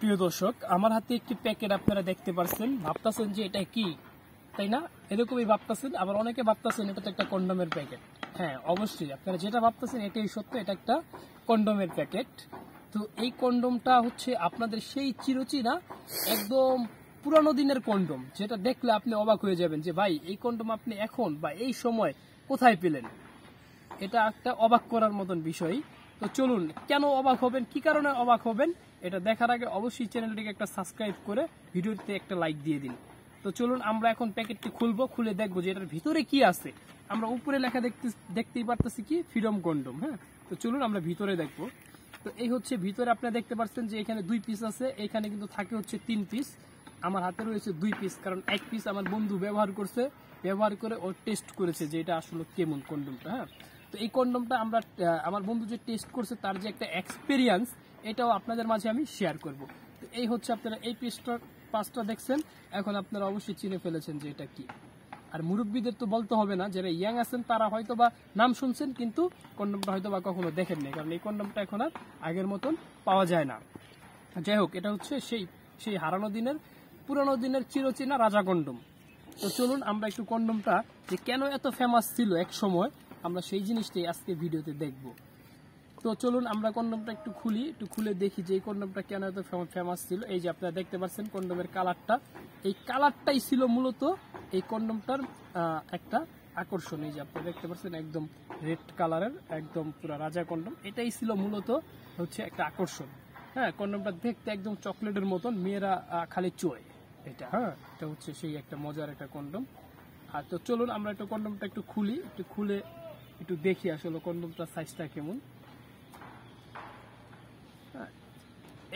প্রিয় দর্শক, আমার হাতে একটি প্যাকেট আপনারা দেখতে পাচ্ছেন, ভাবতেছেন যে এটা কি, তাই না? এরকমই ভাবতেছেন। আবার অনেকে ভাবতেছেন এটা তো একটা কন্ডোমের প্যাকেট। হ্যাঁ, অবশ্যই আপনারা যেটা ভাবতেছেন এটাই সত্য, এটা একটা কন্ডোমের প্যাকেট। তো এই কন্ডোমটা হচ্ছে আপনাদের সেই চিরচেনা একদম পুরানো দিনের কন্ডোম, যেটা দেখলে আপনি অবাক হয়ে যাবেন যে ভাই এই কন্ডোম আপনি এখন বা এই সময় কোথায় পেলেন। এটা একটা অবাক করার মতন বিষয়। তো চলুন, কেন অবাক হবেন, কি কারণে অবাক হবেন, এটা দেখার আগে অবশ্যই চ্যানেলটিকে একটা সাবস্ক্রাইব করে ভিডিওতে একটা লাইক দিয়ে দিন। তো চলুন আমরা এখন প্যাকেটটি খুলবো, খুলে দেখবো যে এটার ভিতরে কি আছে। আমরা উপরে লেখা দেখতেই পারতেছি কি ফ্রিডম কন্ডোম। হ্যাঁ, তো চলুন আমরা ভিতরে দেখবো। তো এই হচ্ছে ভিতরে, আপনারা দেখতে পাচ্ছেন যে এখানে 2 পিস আছে, এখানে কিন্তু থাকে হচ্ছে 3 পিস। আমার হাতে রয়েছে 2 পিস, কারণ 1 পিস আমার বন্ধু ব্যবহার করে ও টেস্ট করেছে যে এটা আসলে কেমন কন্ডোমটা। হ্যাঁ, তো এই কন্ডোমটা আমরা আমার বন্ধু যে টেস্ট করছে তার যে একটা এক্সপিরিয়েন্স, এটাও আপনাদের মাঝে আমি শেয়ার করব। তো এই হচ্ছে আপনারা এই পাঁচটা দেখছেন, এখন আপনারা অবশ্যই চিনে ফেলেছেন যে এটা কি। আর মুরব্বীদের তো বলতে হবে না, যারা ইয়াং আছেন তারা হয়তো বা নাম শুনছেন কিন্তু কন্ডোমটা হয়তো বা কখনো দেখেননি, কারণ এই কন্ডোমটা এখন আর আগের মতন পাওয়া যায় না। যাই হোক, এটা হচ্ছে সেই হারানো দিনের পুরানো দিনের চিরচেনা রাজা কন্ডোম। তো চলুন আমরা একটু কন্ডোমটা যে কেন এত ফেমাস ছিল এক সময়, আমরা সেই জিনিসটাই আজকে ভিডিওতে দেখব। তো চলুন আমরা কন্ডোমটা একটু খুলে দেখি যে এই কন্ডোমটা কেন এত ফেমাস ছিল। এই যে আপনারা দেখতে পাচ্ছেন কন্ডোমের কালারটা, এই কালারটাই ছিল মূলত এই কন্ডোমটার একটা আকর্ষণ। এই যে আপনারা দেখতে পাচ্ছেন একদম রেড কালারের, একদম পুরো রাজা কন্ডোম, এটাই ছিল মূলত হচ্ছে একটা আকর্ষণ। হ্যাঁ, কন্ডোমটা দেখতে একদম চকলেটের মতন, মেয়েরা খালি চোয় এটা। হ্যাঁ, এটা হচ্ছে সেই একটা মজার একটা কন্ডোম। আর তো চলুন আমরা একটু কন্ডোমটা একটু খুলে একটু দেখি আসলে কন্ডোমটার সাইজটা কেমন।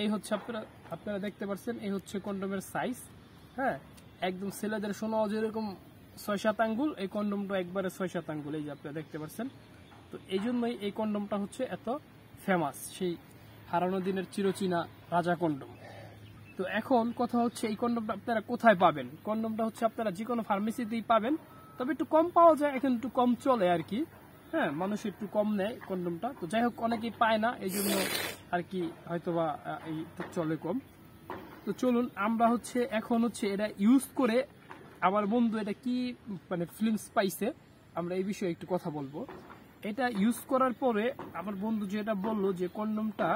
এই হচ্ছে আপনারা দেখতে পাচ্ছেন, এই হচ্ছে কন্ডোমের সাইজ। হ্যাঁ, একদম ছেলেদের শোনা যেরকম 6-7 আঙ্গুল, এই কন্ডোমটা একবারে 6-7 আঙ্গুল, এই যে আপনারা দেখতে পাচ্ছেন। তো এই জন্যই এই কন্ডোমটা হচ্ছে এত ফেমাস, সেই হারানো দিনের চিরচেনা রাজা কন্ডোম। তো এখন কথা হচ্ছে এই কন্ডোমটা আপনারা কোথায় পাবেন। কন্ডোমটা হচ্ছে আপনারা যে কোনো ফার্মেসিতেই পাবেন, তবে একটু কম পাওয়া যায়, এখন একটু কম চলে আর কি। হ্যাঁ, মানুষ একটু কম নেয় কন্ডোমটা। তো যাই হোক, অনেকেই পায় না, এই জন্য আর কি হয়তোবা এই চলে কম। তো চলুন আমরা হচ্ছে এখন হচ্ছে এটা ইউজ করে আমার বন্ধু এটা কি মানে ফিলিংস পাইছে, আমরা এই বিষয়ে একটু কথা বলবো। এটা ইউজ করার পরে আমার বন্ধু যেটা বললো যে কন্ডোমটা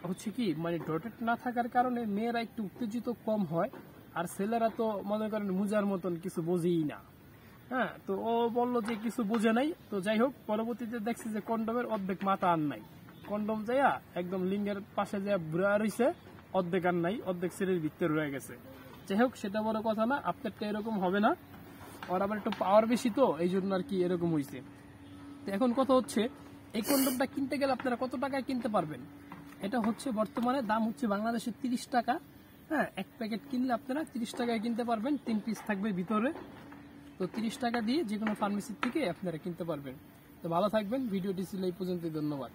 হচ্ছে কি মানে ডটেড না থাকার কারণে মেয়েরা একটু উত্তেজিত কম হয়, আর ছেলেরা তো মনে করেন মুজার মতন কিছু বোঝেই না। হ্যাঁ, তো ও বললো যে কিছু বোঝে নাই। তো যাই হোক, পরবর্তীতে দেখছি যে কন্ডোমের অর্ধেক মাথা আর নাই, কন্ডোম যাইয়া একদম লিঙ্গের পাশে যা বুড়া রয়েছে, অর্ধেক আর নাই, অর্ধেক শরীর ভিতরে রয়ে গেছে। যাই হোক, সেটা বড় কথা না, আপনারটা এরকম হবে না, ওর আবার একটু পাওয়ার বেশি, তো এই জন্য আর কি এরকম হয়েছে। তো এখন কথা হচ্ছে এই কন্ডোমটা কিনতে গেলে আপনারা কত টাকায় কিনতে পারবেন। এটা হচ্ছে বর্তমানে দাম হচ্ছে বাংলাদেশে 30 টাকা। হ্যাঁ, এক প্যাকেট কিনলে আপনারা 30 টাকায় কিনতে পারবেন, 3 পিস থাকবে ভিতরে। তো 30 টাকা দিয়ে যে কোনো ফার্মেসির থেকে আপনারা কিনতে পারবেন। তো ভালো থাকবেন, ভিডিওটি ছিল এই পর্যন্ত, ধন্যবাদ।